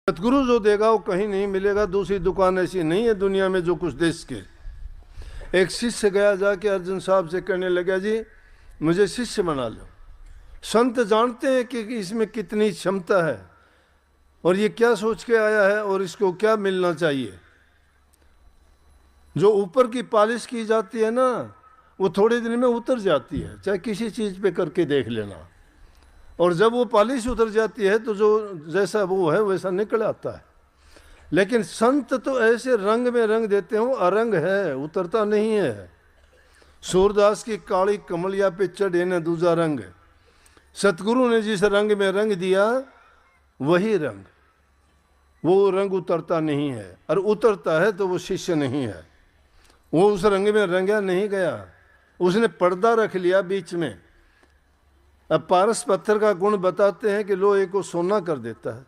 सतगुरु जो देगा वो कहीं नहीं मिलेगा। दूसरी दुकान ऐसी नहीं है दुनिया में जो कुछ दे सके। एक शिष्य गया जाके अर्जुन साहब से कहने लगा, जी मुझे शिष्य बना लो। संत जानते हैं कि इसमें कितनी क्षमता है और ये क्या सोच के आया है और इसको क्या मिलना चाहिए। जो ऊपर की पॉलिश की जाती है ना, वो थोड़े दिन में उतर जाती है, चाहे किसी चीज़ पे करके देख लेना। और जब वो पॉलिश उतर जाती है तो जो जैसा वो है वैसा निकल आता है। लेकिन संत तो ऐसे रंग में रंग देते हो, अरंग है, उतरता नहीं है। सूरदास की काली कमलिया पे चढ़े न दूजा रंग। सतगुरु ने जिस रंग में रंग दिया वही रंग, वो रंग उतरता नहीं है। और उतरता है तो वो शिष्य नहीं है, वो उस रंग में रंगा नहीं गया, उसने पर्दा रख लिया बीच में। अब पारस पत्थर का गुण बताते हैं कि लोहे को सोना कर देता है।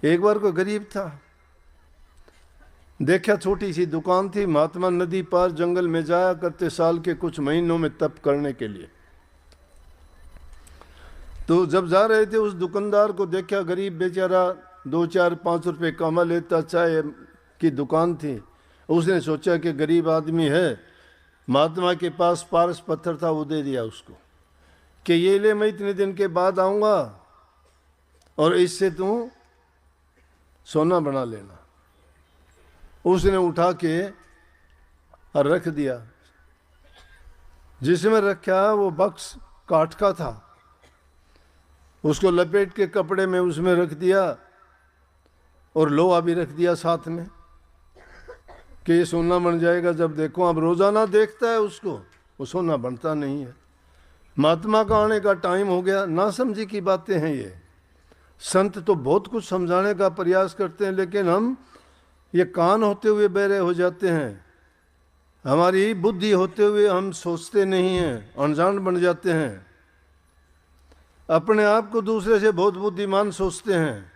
एक बार कोई गरीब था, देखा छोटी सी दुकान थी, महात्मा नदी पार जंगल में जाया करते साल के कुछ महीनों में तप करने के लिए। तो जब जा रहे थे उस दुकानदार को देखा, गरीब बेचारा 2-4-5 रुपए कमा लेता, चाय की दुकान थी। उसने सोचा कि गरीब आदमी है, महात्मा के पास पारस पत्थर था, वो दे दिया उसको कि ये ले, मैं इतने दिन के बाद आऊँगा और इससे तू सोना बना लेना। उसने उठा के और रख दिया। जिसमें रखा वो बक्स काठ का था, उसको लपेट के कपड़े में उसमें रख दिया और लोहा भी रख दिया साथ में कि ये सोना बन जाएगा। जब देखो, अब रोजाना देखता है उसको, वो सोना बनता नहीं है। महात्मा का आने का टाइम हो गया। ना समझी की बातें हैं ये। संत तो बहुत कुछ समझाने का प्रयास करते हैं, लेकिन हम ये कान होते हुए बहरे हो जाते हैं। हमारी बुद्धि होते हुए हम सोचते नहीं हैं, अनजान बन जाते हैं। अपने आप को दूसरे से बहुत बुद्धिमान सोचते हैं।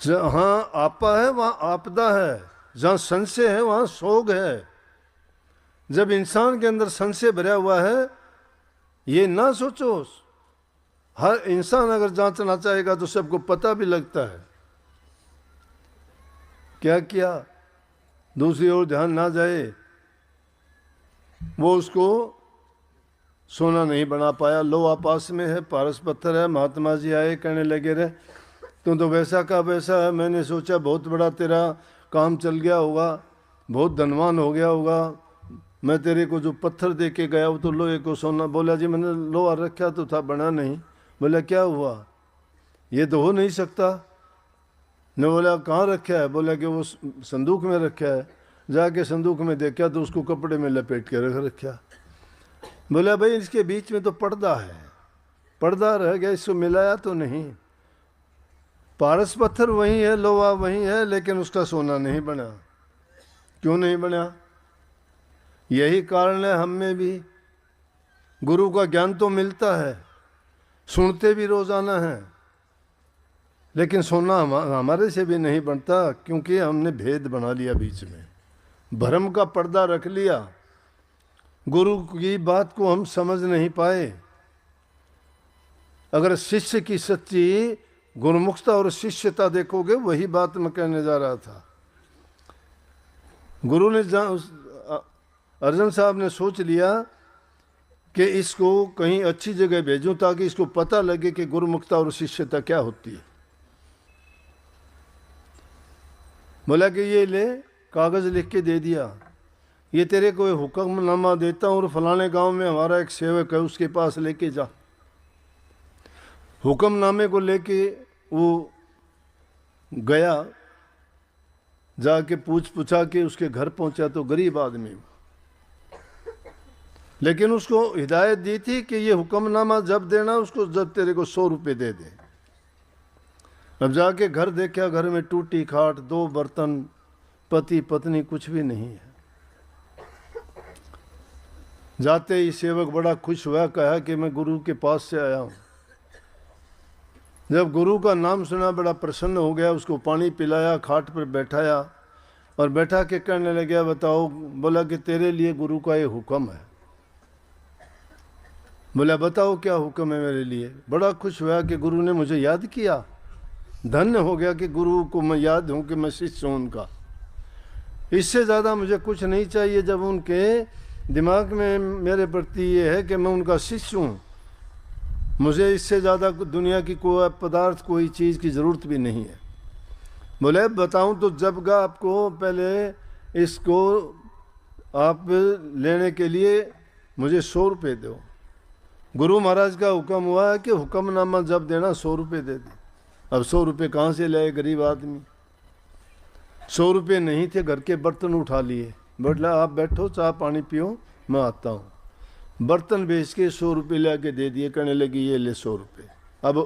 जहाँ आपा है वहाँ आपदा है, जहाँ संशय है वहाँ सोग है। जब इंसान के अंदर संशय भरा हुआ है, ये ना सोचो। हर इंसान अगर जांचना चाहेगा तो सबको पता भी लगता है क्या किया, दूसरी ओर ध्यान ना जाए। वो उसको सोना नहीं बना पाया। लोहा पास में है, पारस पत्थर है। महात्मा जी आए, कहने लगे, रे तुम तो वैसा का वैसा है। मैंने सोचा बहुत बड़ा तेरा काम चल गया होगा, बहुत धनवान हो गया होगा। मैं तेरे को जो पत्थर दे के गया वो तो लोहे को सोना। बोला, जी मैंने लोहा रखा तो था, बना नहीं। बोला, क्या हुआ, ये तो हो नहीं सकता। ने बोला, कहाँ रखा है? बोला कि वो संदूक में रखा है। जाके संदूक में देखा तो उसको कपड़े में लपेट के रख रखा। बोला, भाई इसके बीच में तो पर्दा है, पर्दा रह गया, इसको मिलाया तो नहीं। पारस पत्थर वही है, लोहा वही है, लेकिन उसका सोना नहीं बना। क्यों नहीं बना? यही कारण है हम में भी। गुरु का ज्ञान तो मिलता है, सुनते भी रोजाना है, लेकिन सोना हमारे से भी नहीं बनता, क्योंकि हमने भेद बना लिया बीच में, भ्रम का पर्दा रख लिया। गुरु की बात को हम समझ नहीं पाए। अगर शिष्य की सच्ची गुरुमुखता और शिष्यता देखोगे, वही बात मैं कहने जा रहा था। गुरु ने अर्जुन साहब ने सोच लिया कि इसको कहीं अच्छी जगह भेजूं ताकि इसको पता लगे कि गुरुमुखता और शिष्यता क्या होती है। बोला कि ये ले, कागज लिख के दे दिया, ये तेरे को हुक्मनामा देता हूँ और फलाने गांव में हमारा एक सेवक है, उसके पास लेके जा। हुक्मनामे को लेके वो गया, जाके पूछा के उसके घर पहुंचा तो गरीब आदमी, लेकिन उसको हिदायत दी थी कि ये हुक्मनामा जब देना उसको, जब तेरे को 100 रुपये दे दे। अब जाके घर देखा, घर में टूटी खाट, 2 बर्तन, पति पत्नी कुछ भी नहीं है। जाते ही सेवक बड़ा खुश हुआ, कहा कि मैं गुरु के पास से आया हूँ। जब गुरु का नाम सुना बड़ा प्रसन्न हो गया, उसको पानी पिलाया, खाट पर बैठाया और बैठा के कहने लगा, बताओ। बोला कि तेरे लिए गुरु का ये हुक्म है। बोला बताओ क्या हुक्म है मेरे लिए। बड़ा खुश हुआ कि गुरु ने मुझे याद किया, धन्य हो गया कि गुरु को मैं याद हूँ कि मैं शिष्य हूँ उनका। इससे ज़्यादा मुझे कुछ नहीं चाहिए जब उनके दिमाग में मेरे प्रति ये है कि मैं उनका शिष्य हूँ। मुझे इससे ज़्यादा दुनिया की कोई पदार्थ, कोई चीज़ की ज़रूरत भी नहीं है। बोले बताऊँ तो जब आपको पहले इसको आप लेने के लिए मुझे 100 रुपये दो। गुरु महाराज का हुक्म हुआ है कि हुक्मनामा जब देना 100 रुपये दे दे। अब 100 रुपये कहाँ से लाए गरीब आदमी। 100 रुपये नहीं थे, घर के बर्तन उठा लिए। बोला आप बैठो, चाय पानी पियो, मैं आता हूँ। बर्तन बेच के 100 रुपये ला के दे दिए, कहने लगी ये ले 100 रुपये। अब